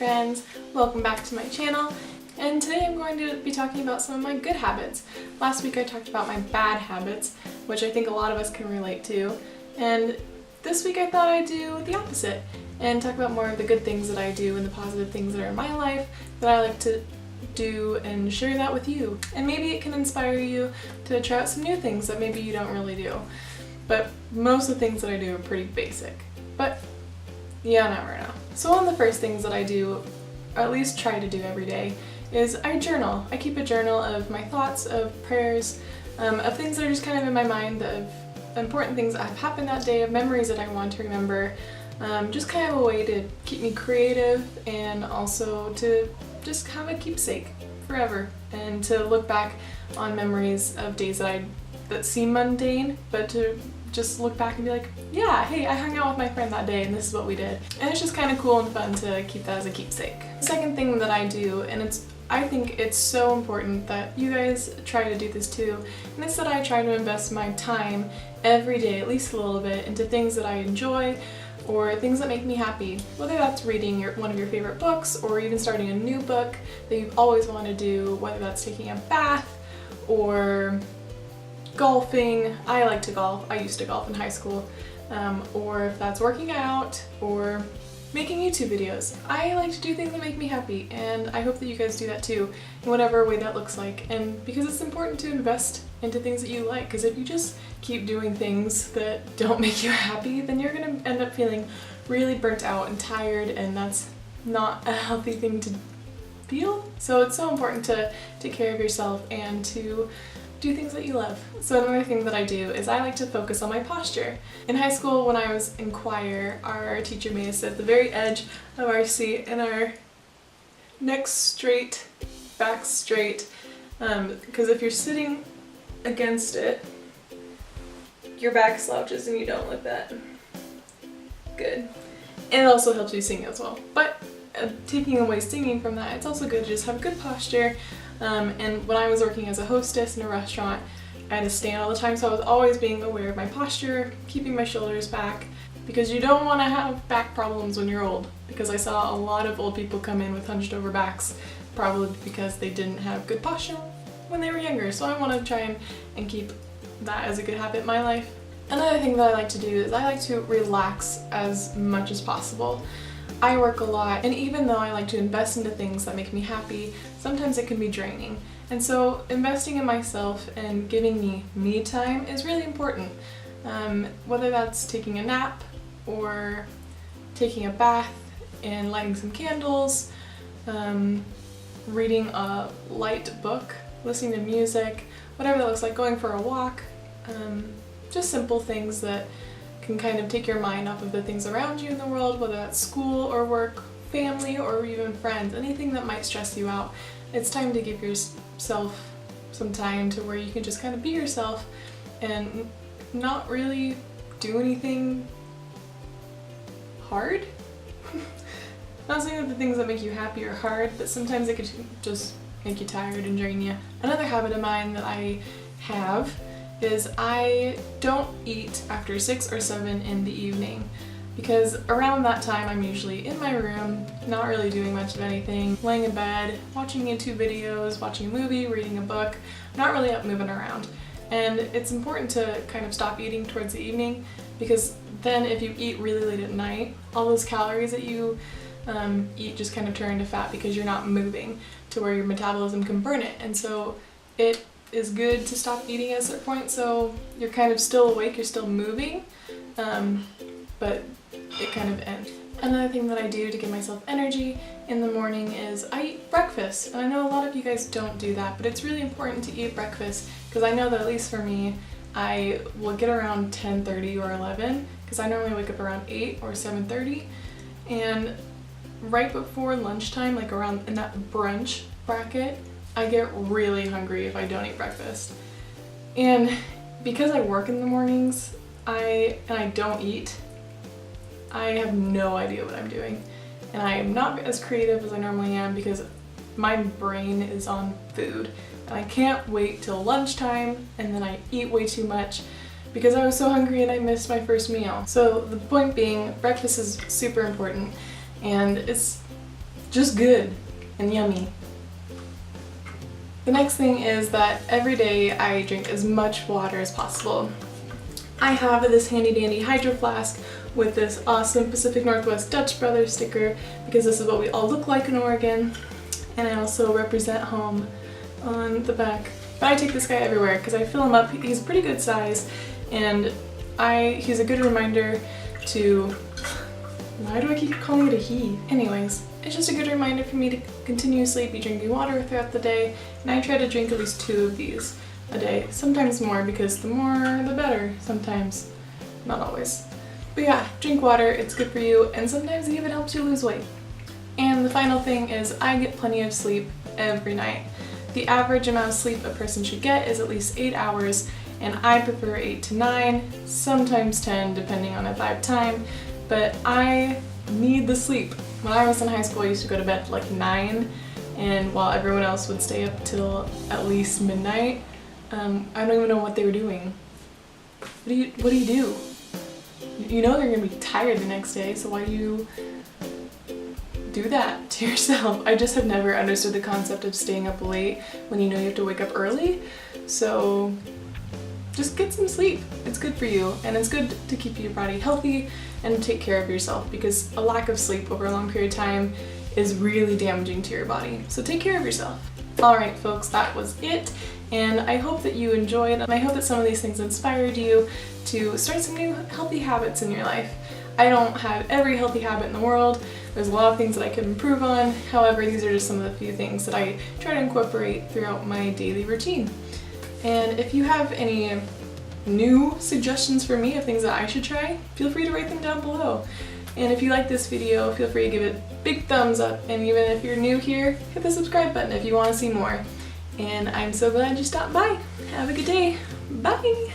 friends, welcome back to my channel, and today I'm going to be talking about some of my good habits. Last week I talked about my bad habits, which I think a lot of us can relate to, and this week I thought I'd do the opposite and talk about more of the good things that I do and the positive things that are in my life that I like to do and share that with you. And maybe it can inspire you to try out some new things that maybe you don't really do. But most of the things that I do are pretty basic. But you never know. So one of the first things that I do, or at least try to do every day, is I journal. I keep a journal of my thoughts, of prayers, of things that are just kind of in my mind, of important things that have happened that day, of memories that I want to remember. Just kind of a way to keep me creative and also to just have a keepsake forever and to look back on memories of days that seem mundane, but to just look back and be like, yeah, hey, I hung out with my friend that day and this is what we did. And it's just kind of cool and fun to keep that as a keepsake. The second thing that I do, and I think it's so important that you guys try to do this too, and it's that I try to invest my time every day, at least a little bit, into things that I enjoy or things that make me happy. Whether that's reading one of your favorite books or even starting a new book that you've always wanted to do, whether that's taking a bath or golfing. I like to golf. I used to golf in high school. Or if that's working out or making YouTube videos. I like to do things that make me happy, and I hope that you guys do that too, in whatever way that looks like. And because it's important to invest into things that you like, because if you just keep doing things that don't make you happy, then you're gonna end up feeling really burnt out and tired, and that's not a healthy thing to feel. So it's so important to take care of yourself and to do things that you love. So another thing that I do is I like to focus on my posture. In high school, when I was in choir, our teacher made us sit at the very edge of our seat and our necks straight, back straight, because if you're sitting against it, your back slouches and you don't look that good. And it also helps you sing as well. But taking away singing from that, it's also good to just have good posture. And when I was working as a hostess in a restaurant, I had to stand all the time, so I was always being aware of my posture, keeping my shoulders back, because you don't want to have back problems when you're old, because I saw a lot of old people come in with hunched over backs, probably because they didn't have good posture when they were younger. So I want to try and keep that as a good habit in my life. Another thing that I like to do is I like to relax as much as possible. I work a lot, and even though I like to invest into things that make me happy, sometimes it can be draining. And so investing in myself and giving me time is really important. Whether that's taking a nap or taking a bath and lighting some candles, reading a light book, listening to music, whatever that looks like, going for a walk, just simple things that can kind of take your mind off of the things around you in the world, whether that's school or work, family, or even friends, anything that might stress you out. It's time to give yourself some time to where you can just kind of be yourself and not really do anything hard. Not saying that the things that make you happy are hard, but sometimes it could just make you tired and drain you. Another habit of mine that I have is I don't eat after 6 or 7 in the evening, because around that time I'm usually in my room, not really doing much of anything, laying in bed, watching YouTube videos, watching a movie, reading a book, not really up moving around. And it's important to kind of stop eating towards the evening, because then if you eat really late at night, all those calories that you eat just kind of turn into fat because you're not moving to where your metabolism can burn it. And so it is good to stop eating at a certain point, so you're kind of still awake, you're still moving, but it kind of ends. Another thing that I do to give myself energy in the morning is I eat breakfast. And I know a lot of you guys don't do that, but it's really important to eat breakfast, because I know that at least for me, I will get around 10:30 or 11, because I normally wake up around 8 or 7:30, and right before lunchtime, like around in that brunch bracket, I get really hungry if I don't eat breakfast. And because I work in the mornings, and I don't eat, I have no idea what I'm doing. And I am not as creative as I normally am because my brain is on food. And I can't wait till lunchtime, and then I eat way too much because I was so hungry and I missed my first meal. So the point being, breakfast is super important, and it's just good and yummy. The next thing is that every day I drink as much water as possible. I have this handy dandy hydro flask with this awesome Pacific Northwest Dutch Brothers sticker because this is what we all look like in Oregon, and I also represent home on the back. But I take this guy everywhere because I fill him up. He's a pretty good size, and he's a good reminder to, why do I keep calling it a he? Anyways, it's just a good reminder for me to continuously be drinking water throughout the day, and I try to drink at least 2 of these a day, sometimes more because the more the better, sometimes, not always. But yeah, drink water, it's good for you, and sometimes it even helps you lose weight. And the final thing is I get plenty of sleep every night. The average amount of sleep a person should get is at least 8 hours, and I prefer 8 to 9, sometimes 10 depending on if I have time, but I need the sleep. When I was in high school I used to go to bed at like 9, and while everyone else would stay up till at least midnight. I don't even know what they were doing. What do you do? You know they're gonna be tired the next day, so why do you do that to yourself? I just have never understood the concept of staying up late when you know you have to wake up early. So just get some sleep. It's good for you, and it's good to keep your body healthy and take care of yourself, because a lack of sleep over a long period of time is really damaging to your body. So take care of yourself. Alright folks, that was it, and I hope that you enjoyed, and I hope that some of these things inspired you to start some new healthy habits in your life. I don't have every healthy habit in the world. There's a lot of things that I could improve on. However, these are just some of the few things that I try to incorporate throughout my daily routine. And if you have any new suggestions for me of things that I should try, feel free to write them down below. And if you like this video, feel free to give it a big thumbs up. And even if you're new here, hit the subscribe button if you want to see more. And I'm so glad you stopped by. Have a good day. Bye!